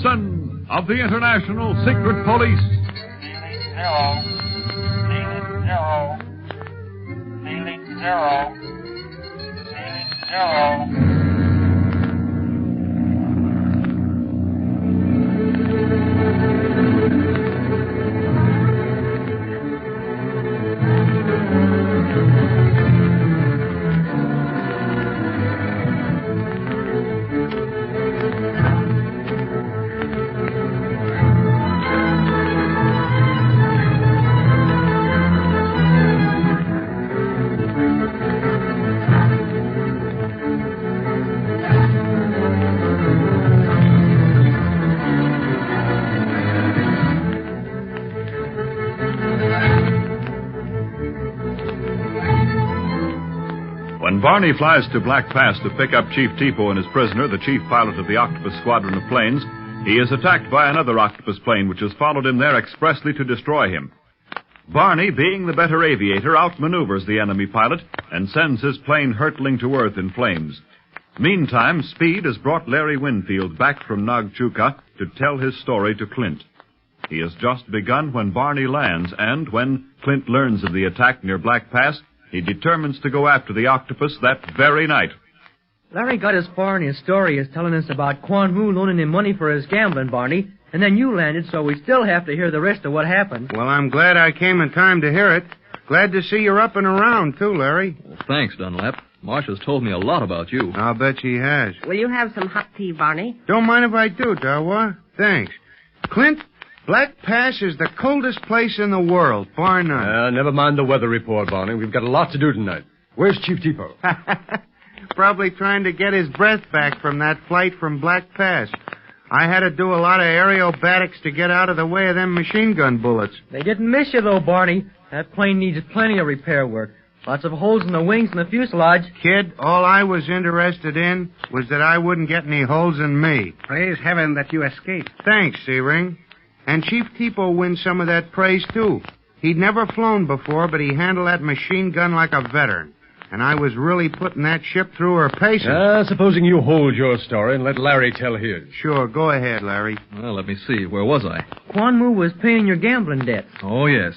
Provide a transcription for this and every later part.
Gibson of the International Secret Police. Feeling zero. When Barney flies to Black Pass to pick up Chief Tipo and his prisoner, the chief pilot of the Octopus squadron of planes, he is attacked by another Octopus plane which has followed him there expressly to destroy him. Barney, being the better aviator, outmaneuvers the enemy pilot and sends his plane hurtling to earth in flames. Meantime, Speed has brought Larry Winfield back from Nagchuka to tell his story to Clint. He has just begun when Barney lands, and when Clint learns of the attack near Black Pass, he determines to go after the Octopus that very night. Larry got as far in his story as telling us about Quan Wu loaning him money for his gambling, Barney, and then you landed, so we still have to hear the rest of what happened. Well, I'm glad I came in time to hear it. Glad to see you're up and around, too, Larry. Well, thanks, Dunlap. Marcia's told me a lot about you. I'll bet she has. Will you have some hot tea, Barney? Don't mind if I do, Dawa. Thanks. Clint, Black Pass is the coldest place in the world, bar none. Never mind the weather report, Barney. We've got a lot to do tonight. Where's Chief Tipo? Probably trying to get his breath back from that flight from Black Pass. I had to do a lot of aerobatics to get out of the way of them machine gun bullets. They didn't miss you, though, Barney. That plane needs plenty of repair work. Lots of holes in the wings and the fuselage. Kid, all I was interested in was that I wouldn't get any holes in me. Praise heaven that you escaped. Thanks, Searing. And Chief Tipo wins some of that praise, too. He'd never flown before, but he handled that machine gun like a veteran. And I was really putting that ship through her paces. Supposing you hold your story and let Larry tell his. Sure, go ahead, Larry. Well, let me see. Where was I? Quan Wu was paying your gambling debts. Oh, yes.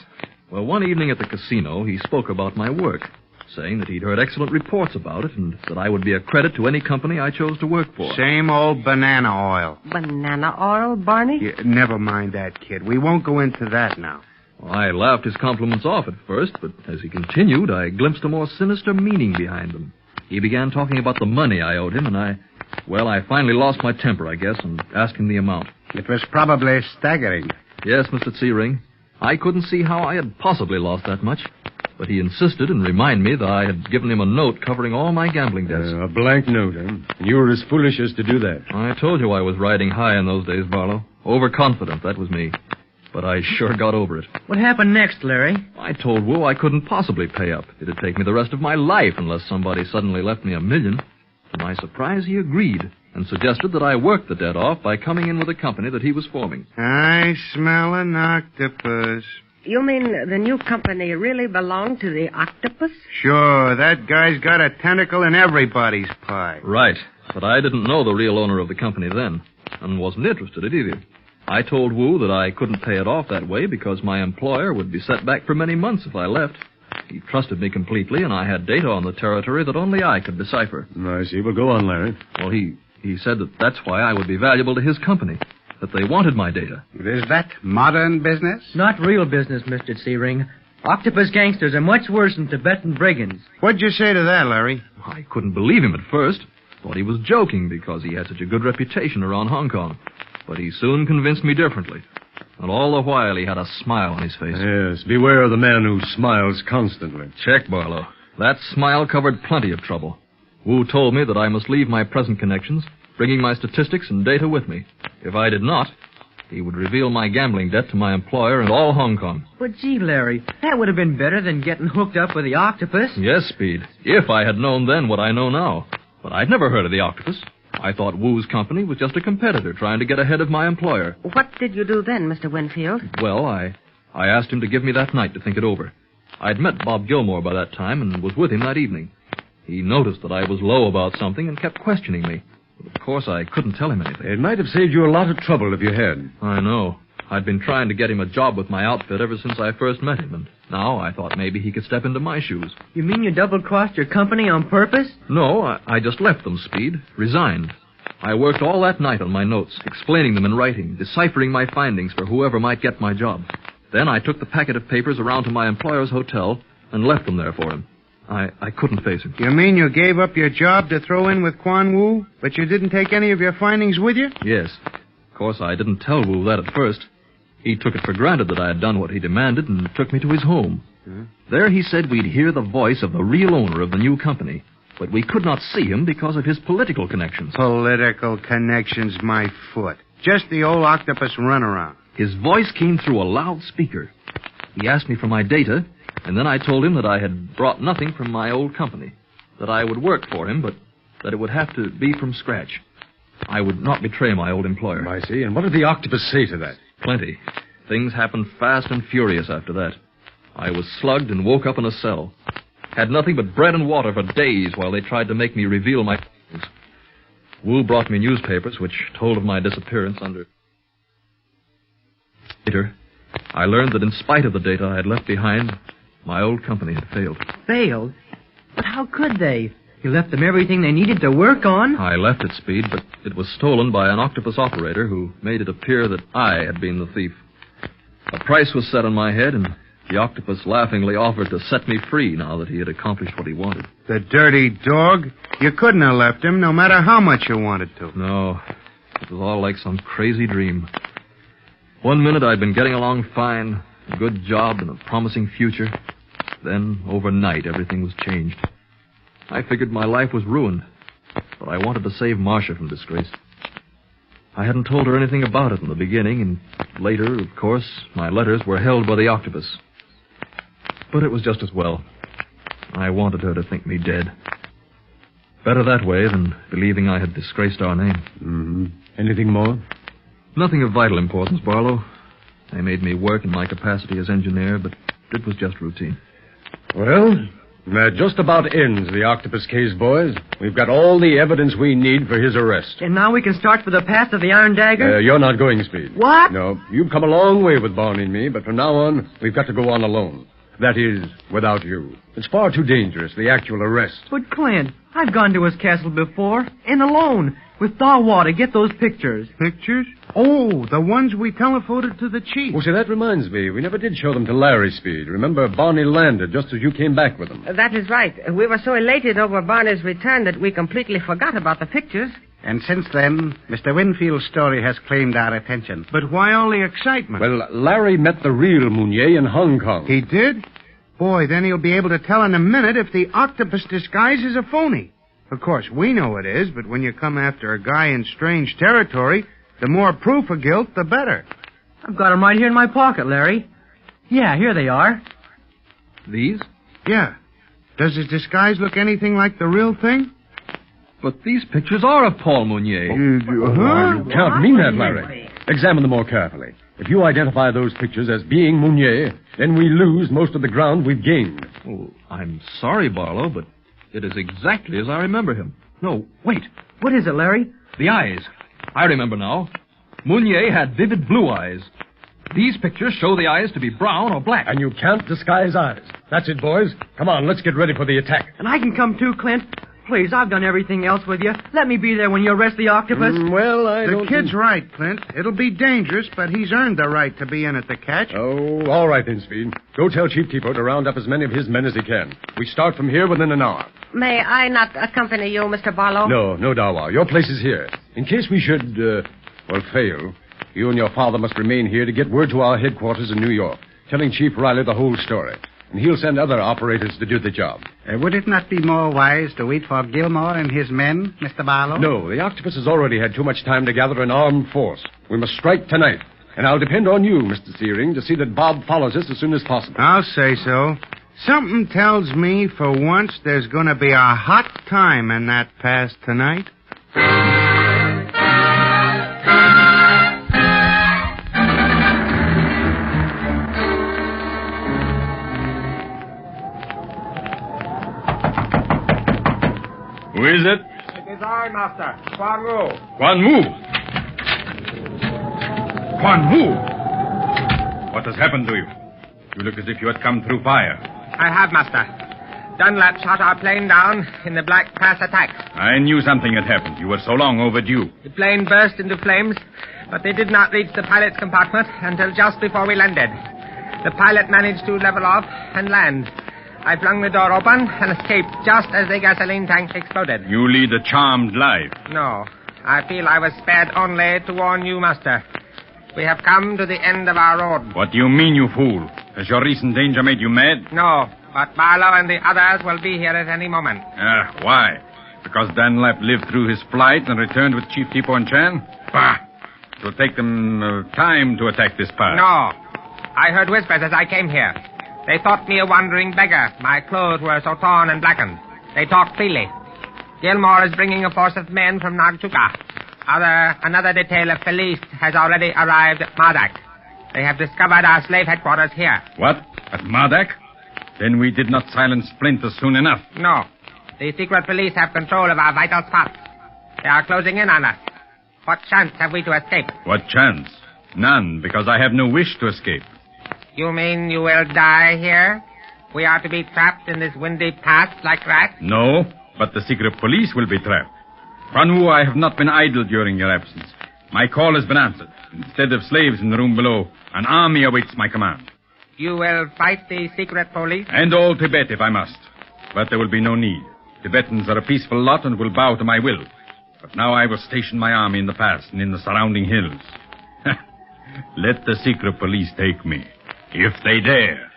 Well, one evening at the casino, he spoke about my work, saying that he'd heard excellent reports about it and that I would be a credit to any company I chose to work for. Same old banana oil. Banana oil, Barney? Yeah, never mind that, kid. We won't go into that now. Well, I laughed his compliments off at first, but as he continued, I glimpsed a more sinister meaning behind them. He began talking about the money I owed him, and I finally lost my temper, I guess, and asked him the amount. It was probably staggering. Yes, Mr. Searing. I couldn't see how I had possibly lost that much, but he insisted and reminded me that I had given him a note covering all my gambling debts. A blank note, huh? And you were as foolish as to do that. I told you I was riding high in those days, Barlow. Overconfident, that was me. But I sure got over it. What happened next, Larry? I told Wu I couldn't possibly pay up. It'd take me the rest of my life unless somebody suddenly left me $1 million. To my surprise, he agreed and suggested that I work the debt off by coming in with a company that he was forming. I smell an octopus. You mean the new company really belonged to the Octopus? Sure, that guy's got a tentacle in everybody's pie. Right, but I didn't know the real owner of the company then, and wasn't interested in it either. I told Wu that I couldn't pay it off that way because my employer would be set back for many months if I left. He trusted me completely, and I had data on the territory that only I could decipher. I see. Well, go on, Larry. Well, he said that that's why I would be valuable to his company, that they wanted my data. Is that modern business? Not real business, Mr. Searing. Octopus gangsters are much worse than Tibetan brigands. What'd you say to that, Larry? I couldn't believe him at first. Thought he was joking because he had such a good reputation around Hong Kong. But he soon convinced me differently. And all the while, he had a smile on his face. Yes, beware of the man who smiles constantly. Check, Barlow. That smile covered plenty of trouble. Wu told me that I must leave my present connections, bringing my statistics and data with me. If I did not, he would reveal my gambling debt to my employer and all Hong Kong. But gee, Larry, that would have been better than getting hooked up with the Octopus. Yes, Speed, if I had known then what I know now. But I'd never heard of the Octopus. I thought Wu's company was just a competitor trying to get ahead of my employer. What did you do then, Mr. Winfield? Well, I asked him to give me that night to think it over. I'd met Bob Gilmore by that time and was with him that evening. He noticed that I was low about something and kept questioning me. Of course, I couldn't tell him anything. It might have saved you a lot of trouble if you had. I know. I'd been trying to get him a job with my outfit ever since I first met him, and now I thought maybe he could step into my shoes. You mean you double-crossed your company on purpose? No, I just left them, Speed. Resigned. I worked all that night on my notes, explaining them in writing, deciphering my findings for whoever might get my job. Then I took the packet of papers around to my employer's hotel and left them there for him. I couldn't face him. You mean you gave up your job to throw in with Quan Wu, but you didn't take any of your findings with you? Yes. Of course, I didn't tell Wu that at first. He took it for granted that I had done what he demanded and took me to his home. There he said we'd hear the voice of the real owner of the new company, but we could not see him because of his political connections. Political connections, my foot. Just the old octopus runaround. His voice came through a loudspeaker. He asked me for my data, and then I told him that I had brought nothing from my old company, that I would work for him, but that it would have to be from scratch. I would not betray my old employer. I see. And what did the octopus say to that? Plenty. Things happened fast and furious after that. I was slugged and woke up in a cell. Had nothing but bread and water for days while they tried to make me reveal my things. Wu brought me newspapers which told of my disappearance under... Later, I learned that in spite of the data I had left behind, my old company had failed. Failed? But how could they? You left them everything they needed to work on? I left it, Speed, but it was stolen by an octopus operator who made it appear that I had been the thief. A price was set on my head, and the octopus laughingly offered to set me free now that he had accomplished what he wanted. The dirty dog. You couldn't have left him, no matter how much you wanted to. No, it was all like some crazy dream. One minute I'd been getting along fine, a good job and a promising future. Then, overnight, everything was changed. I figured my life was ruined, but I wanted to save Marcia from disgrace. I hadn't told her anything about it in the beginning, and later, of course, my letters were held by the octopus. But it was just as well. I wanted her to think me dead. Better that way than believing I had disgraced our name. Mm-hmm. Anything more? Nothing of vital importance, Barlow. They made me work in my capacity as engineer, but it was just routine. Well, that just about ends the octopus case, boys. We've got all the evidence we need for his arrest. And now we can start for the pass of the Iron Dagger? You're not going, Speed. What? No, you've come a long way with Barney and me, but from now on, we've got to go on alone. That is, without you. It's far too dangerous, the actual arrest. But, Clint, I've gone to his castle before, and alone, with Dawa to get those pictures. Pictures? Oh, the ones we telephoned to the chief. Oh, see, that reminds me. We never did show them to Larry, Speed. Remember, Barney landed just as you came back with them. That is right. We were so elated over Barney's return that we completely forgot about the pictures. And since then, Mr. Winfield's story has claimed our attention. But why all the excitement? Well, Larry met the real Mcnear in Hong Kong. He did? Boy, then he'll be able to tell in a minute if the octopus disguise is a phony. Of course, we know it is, but when you come after a guy in strange territory, the more proof of guilt, the better. I've got them right here in my pocket, Larry. Yeah, here they are. These? Yeah. Does his disguise look anything like the real thing? But these pictures are of Paul Mcnear. You can't mean that, Larry. Examine them more carefully. If you identify those pictures as being Mcnear, then we lose most of the ground we've gained. Oh, I'm sorry, Barlow, but it is exactly as I remember him. No, wait. What is it, Larry? The eyes. I remember now. Mcnear had vivid blue eyes. These pictures show the eyes to be brown or black. And you can't disguise eyes. That's it, boys. Come on, let's get ready for the attack. And I can come too, Clint. Please, I've done everything else with you. Let me be there when you arrest the octopus. The kid's right, Clint. It'll be dangerous, but he's earned the right to be in at the catch. Oh, all right then, Speed. Go tell Chief Tipo to round up as many of his men as he can. We start from here within an hour. May I not accompany you, Mr. Barlow? No, Dawa. Your place is here. In case we should, fail, you and your father must remain here to get word to our headquarters in New York, telling Chief Riley the whole story. And he'll send other operators to do the job. Would it not be more wise to wait for Gilmore and his men, Mr. Barlow? No, the octopus has already had too much time to gather an armed force. We must strike tonight. And I'll depend on you, Mr. Searing, to see that Bob follows us as soon as possible. I'll say so. Something tells me for once there's going to be a hot time in that pass tonight. Who is it? is I, Master. Quan Wu. Quan Wu! Quan Wu! What has happened to you? You look as if you had come through fire. I have, Master. Dunlap shot our plane down in the Black Pass attack. I knew something had happened. You were so long overdue. The plane burst into flames, but they did not reach the pilot's compartment until just before we landed. The pilot managed to level off and land. I flung the door open and escaped just as the gasoline tank exploded. You lead a charmed life. No. I feel I was spared only to warn you, Master. We have come to the end of our road. What do you mean, you fool? Has your recent danger made you mad? No, but Barlow and the others will be here at any moment. Why? Because Dunlap lived through his flight and returned with Chief Tipo and Chan? Bah! It will take them time to attack this pass. No. I heard whispers as I came here. They thought me a wandering beggar. My clothes were so torn and blackened. They talked freely. Gilmore is bringing a force of men from Nagchuka. Another detail of police has already arrived at Mardak. They have discovered our slave headquarters here. What? At Mardak? Then we did not silence Splinters soon enough. No. The secret police have control of our vital spots. They are closing in on us. What chance have we to escape? What chance? None, because I have no wish to escape. You mean you will die here? We are to be trapped in this windy pass like rats? No, but the secret police will be trapped. Quan Wu, I have not been idle during your absence. My call has been answered. Instead of slaves in the room below, an army awaits my command. You will fight the secret police? And all Tibet, if I must. But there will be no need. Tibetans are a peaceful lot and will bow to my will. But now I will station my army in the pass and in the surrounding hills. Let the secret police take me, if they dare.